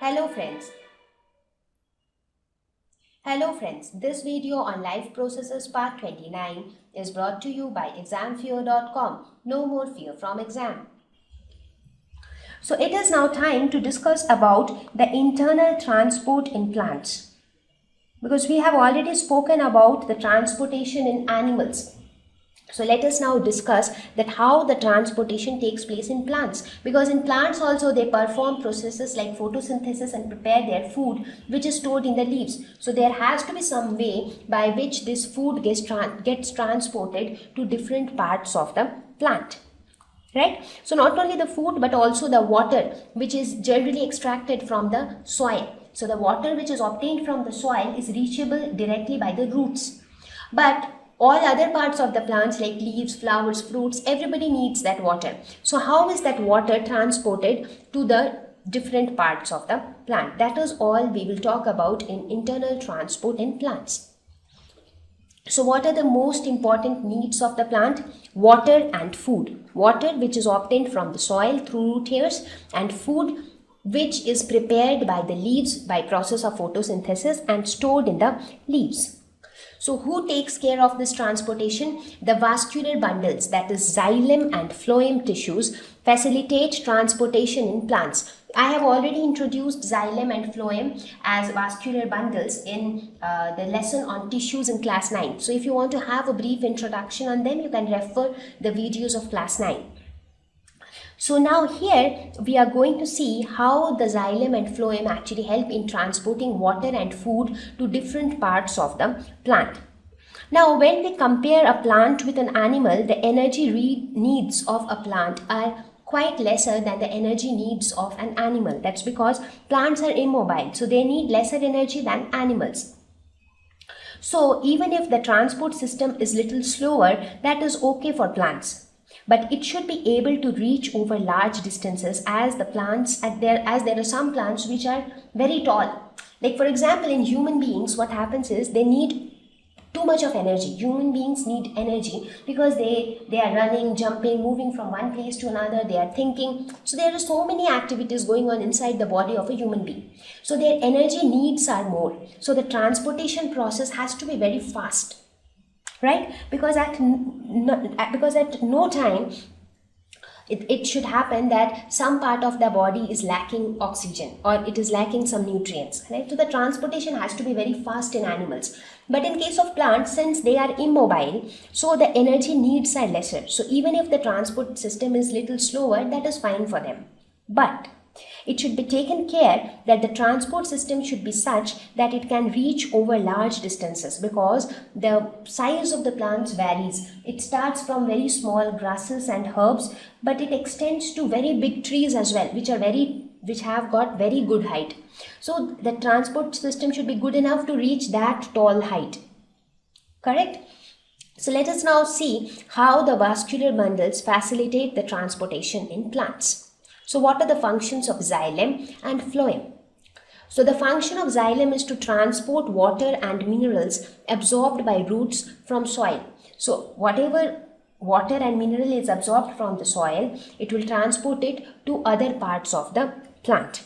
Hello friends. This video on life processes part 29 is brought to you by examfear.com. No more fear from exam. So it is now time to discuss about the internal transport in plants. Because we have already spoken about the transportation in animals. So let us now discuss that how the transportation takes place in plants, because in plants also they perform processes like photosynthesis and prepare their food which is stored in the leaves. So there has to be some way by which this food gets transported to different parts of the plant. Right? So not only the food but also the water which is generally extracted from the soil. So the water which is obtained from the soil is reachable directly by the roots. But all other parts of the plants like leaves, flowers, fruits, everybody needs that water. So how is that water transported to the different parts of the plant? That is all we will talk about in internal transport in plants. So what are the most important needs of the plant? Water and food. Water which is obtained from the soil through root hairs, and food which is prepared by the leaves by process of photosynthesis and stored in the leaves. So who takes care of this transportation? The vascular bundles, that is xylem and phloem tissues, facilitate transportation in plants. I have already introduced xylem and phloem as vascular bundles in the lesson on tissues in class 9. So if you want to have a brief introduction on them, you can refer the videos of class 9. So now here we are going to see how the xylem and phloem actually help in transporting water and food to different parts of the plant. Now when we compare a plant with an animal, the energy needs of a plant are quite lesser than the energy needs of an animal. That's because plants are immobile, so they need lesser energy than animals. So even if the transport system is little slower, that is okay for plants. But it should be able to reach over large distances as there are some plants which are very tall. Like for example, in human beings, what happens is they need too much of energy. Human beings need energy because they are running, jumping, moving from one place to another, they are thinking. So there are so many activities going on inside the body of a human being. So their energy needs are more. So the transportation process has to be very fast. Right? Because at no time it should happen that some part of the body is lacking oxygen or it is lacking some nutrients. Right? So the transportation has to be very fast in animals. But in case of plants, since they are immobile, so the energy needs are lesser. So even if the transport system is little slower, that is fine for them. But it should be taken care that the transport system should be such that it can reach over large distances, because the size of the plants varies. It starts from very small grasses and herbs, but it extends to very big trees as well, which have got very good height. So the transport system should be good enough to reach that tall height. Correct? So let us now see how the vascular bundles facilitate the transportation in plants. So what are the functions of xylem and phloem? So the function of xylem is to transport water and minerals absorbed by roots from soil. So whatever water and mineral is absorbed from the soil, it will transport it to other parts of the plant.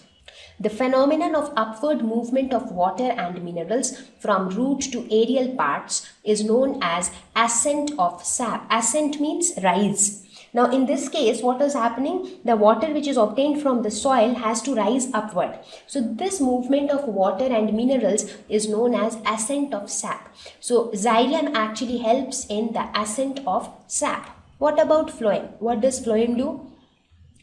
The phenomenon of upward movement of water and minerals from root to aerial parts is known as ascent of sap. Ascent means rise. Now in this case, what is happening? The water which is obtained from the soil has to rise upward. So this movement of water and minerals is known as ascent of sap. So xylem actually helps in the ascent of sap. What about phloem? What does phloem do?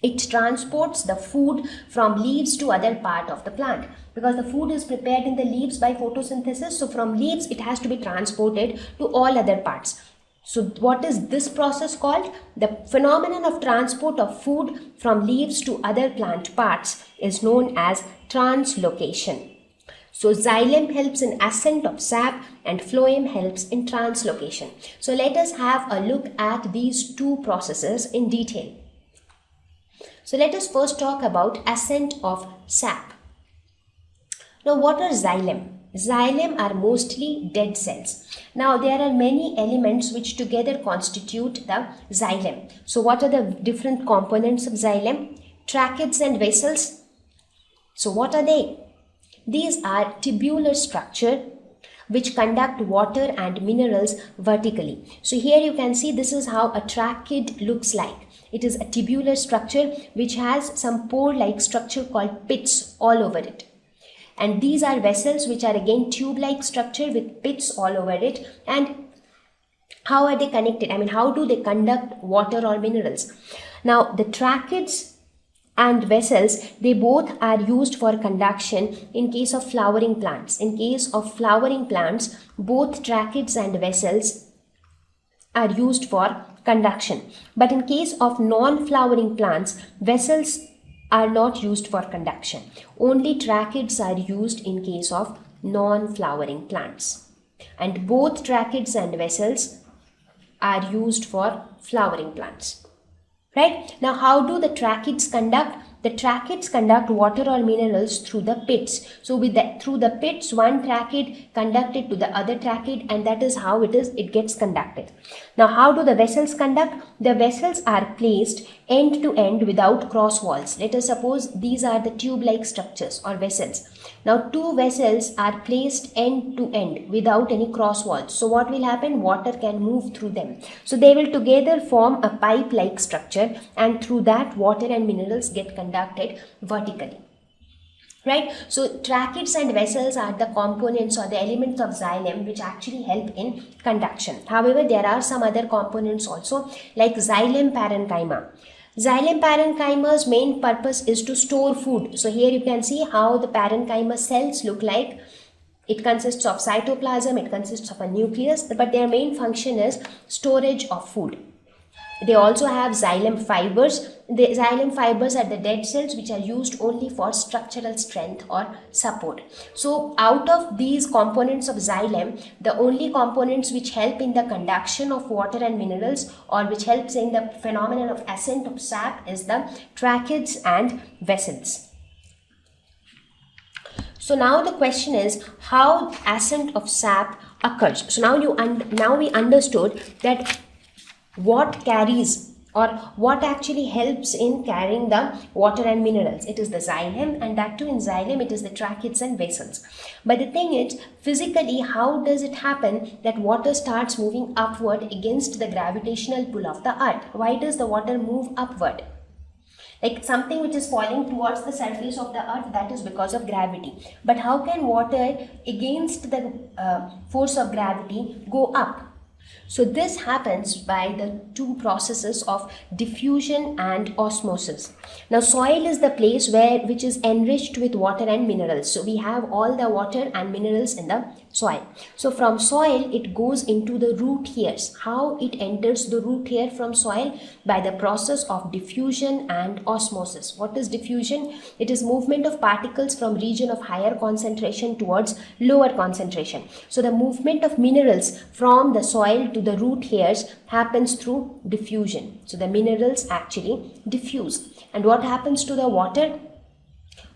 It transports the food from leaves to other part of the plant, because the food is prepared in the leaves by photosynthesis. So from leaves it has to be transported to all other parts. So what is this process called? The phenomenon of transport of food from leaves to other plant parts is known as translocation. So xylem helps in ascent of sap and phloem helps in translocation. So let us have a look at these two processes in detail. So let us first talk about ascent of sap. Now what are xylem? Xylem are mostly dead cells. Now there are many elements which together constitute the xylem. So what are the different components of xylem? Tracheids and vessels. So what are they? These are tubular structure which conduct water and minerals vertically. So here you can see this is how a trachea looks like. It is a tubular structure which has some pore-like structure called pits all over it. And these are vessels which are again tube-like structure with pits all over it. And how are they connected? I mean, how do they conduct water or minerals? Now, the tracheids and vessels, they both are used for conduction in case of flowering plants. In case of flowering plants, both tracheids and vessels are used for conduction. But in case of non-flowering plants, vessels are not used for conduction. Only tracheids are used in case of non-flowering plants. And both tracheids and vessels are used for flowering plants. Right? Now, how do the tracheids conduct? The tracheids conduct water or minerals through the pits. So through the pits, one tracheid conducted to the other tracheid, and that is how it gets conducted. Now, how do the vessels conduct? The vessels are placed end to end without cross walls. Let us suppose these are the tube-like structures or vessels. Now, two vessels are placed end to end without any cross walls. So what will happen? Water can move through them. So they will together form a pipe-like structure, and through that water and minerals get conducted vertically. Right? So tracheids and vessels are the components or the elements of xylem which actually help in conduction. However, there are some other components also like xylem parenchyma. Xylem parenchyma's main purpose is to store food. So here you can see how the parenchyma cells look like. It consists of cytoplasm, it consists of a nucleus, but their main function is storage of food. They also have xylem fibers. The xylem fibers are the dead cells which are used only for structural strength or support. So out of these components of xylem, the only components which help in the conduction of water and minerals or which helps in the phenomenon of ascent of sap is the tracheids and vessels. So now the question is how ascent of sap occurs. So now we understood that what carries or what actually helps in carrying the water and minerals. It is the xylem, and that too in xylem it is the tracheids and vessels. But the thing is, physically, how does it happen that water starts moving upward against the gravitational pull of the earth? Why does the water move upward? Like something which is falling towards the surface of the earth, that is because of gravity. But how can water against the force of gravity go up? So this happens by the two processes of diffusion and osmosis. Now soil is the place which is enriched with water and minerals. So we have all the water and minerals in the soil. So from soil it goes into the root hairs. How it enters the root hair from soil? By the process of diffusion and osmosis. What is diffusion? It is movement of particles from region of higher concentration towards lower concentration. So the movement of minerals from the soil to the root hairs happens through diffusion. So the minerals actually diffuse. And what happens to the water?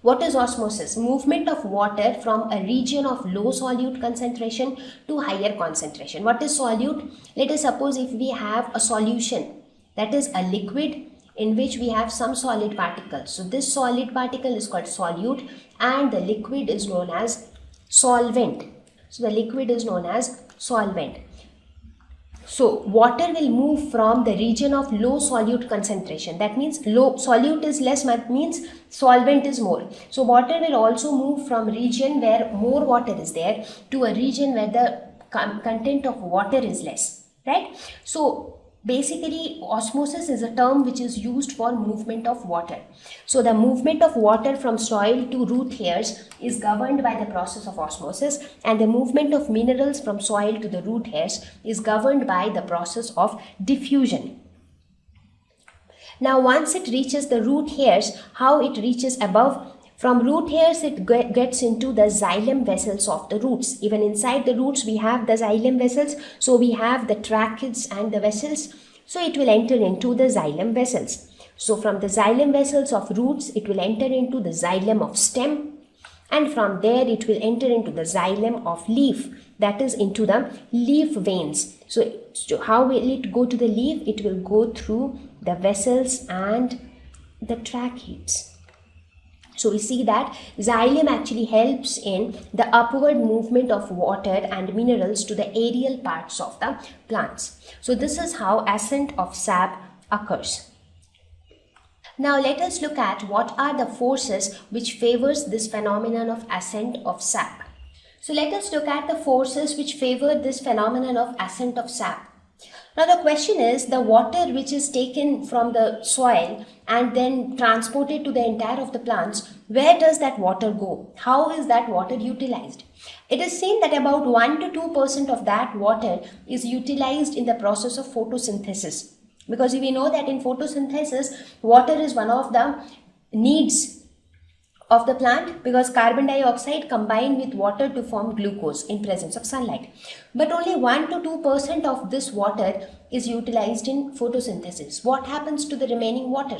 What is osmosis? Movement of water from a region of low solute concentration to higher concentration. What is solute? Let us suppose if we have a solution, that is a liquid in which we have some solid particles. So this solid particle is called solute and the liquid is known as solvent. So the liquid is known as solvent. So water will move from the region of low solute concentration. That means low solute is less, means solvent is more. So water will also move from region where more water is there to a region where the content of water is less, right? So basically osmosis is a term which is used for movement of water. So the movement of water from soil to root hairs is governed by the process of osmosis, and the movement of minerals from soil to the root hairs is governed by the process of diffusion. Now once it reaches the root hairs, how it reaches above? From root hairs it gets into the xylem vessels of the roots. Even inside the roots we have the xylem vessels. So we have the tracheids and the vessels. So it will enter into the xylem vessels. So from the xylem vessels of roots it will enter into the xylem of stem. And from there it will enter into the xylem of leaf. That is into the leaf veins. So how will it go to the leaf? It will go through the vessels and the tracheids. So we see that xylem actually helps in the upward movement of water and minerals to the aerial parts of the plants. So this is how ascent of sap occurs. Now let us look at what are the forces which favors this phenomenon of ascent of sap. So let us look at the forces which favor this phenomenon of ascent of sap. Now the question is, the water which is taken from the soil and then transported to the entire of the plants, where does that water go? How is that water utilized? It is seen that about 1 to 2% of that water is utilized in the process of photosynthesis. Because we know that in photosynthesis, water is one of the needs of the plant, because carbon dioxide combined with water to form glucose in presence of sunlight. But only 1 to 2% of this water is utilized in photosynthesis. What happens to the remaining water?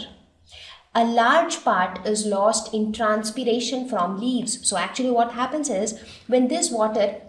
A large part is lost in transpiration from leaves. So actually what happens is, when this water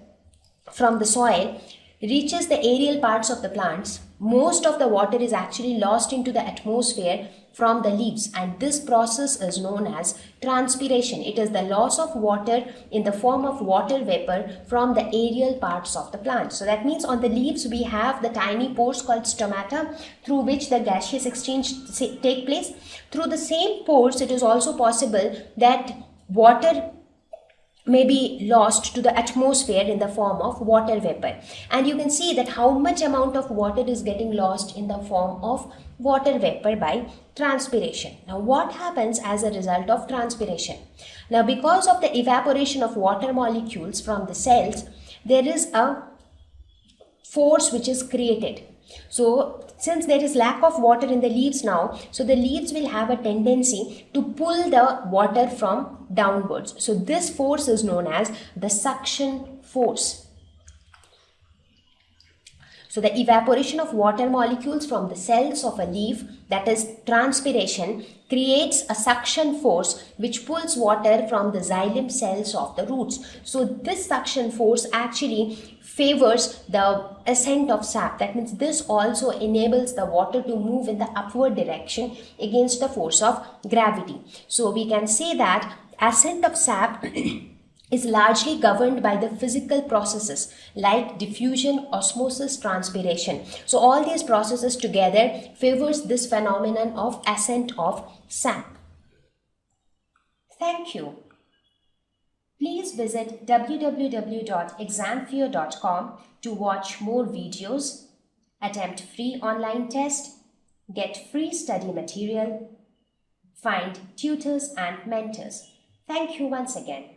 from the soil reaches the aerial parts of the plants, most of the water is actually lost into the atmosphere from the leaves, and this process is known as transpiration. It is the loss of water in the form of water vapor from the aerial parts of the plant. So that means on the leaves we have the tiny pores called stomata through which the gaseous exchange take place. Through the same pores, it is also possible that water may be lost to the atmosphere in the form of water vapor, and you can see that how much amount of water is getting lost in the form of water vapor by transpiration. Now what happens as a result of transpiration? Now because of the evaporation of water molecules from the cells, there is a force which is created. So since there is lack of water in the leaves now, so the leaves will have a tendency to pull the water from downwards. So this force is known as the suction force. So the evaporation of water molecules from the cells of a leaf, that is transpiration, creates a suction force which pulls water from the xylem cells of the roots. So this suction force actually favors the ascent of sap. That means this also enables the water to move in the upward direction against the force of gravity. So we can say that ascent of sap is largely governed by the physical processes like diffusion, osmosis, transpiration. So all these processes together favors this phenomenon of ascent of sap. Thank you. Please visit www.examfear.com to watch more videos, attempt free online test, get free study material, find tutors and mentors. Thank you once again.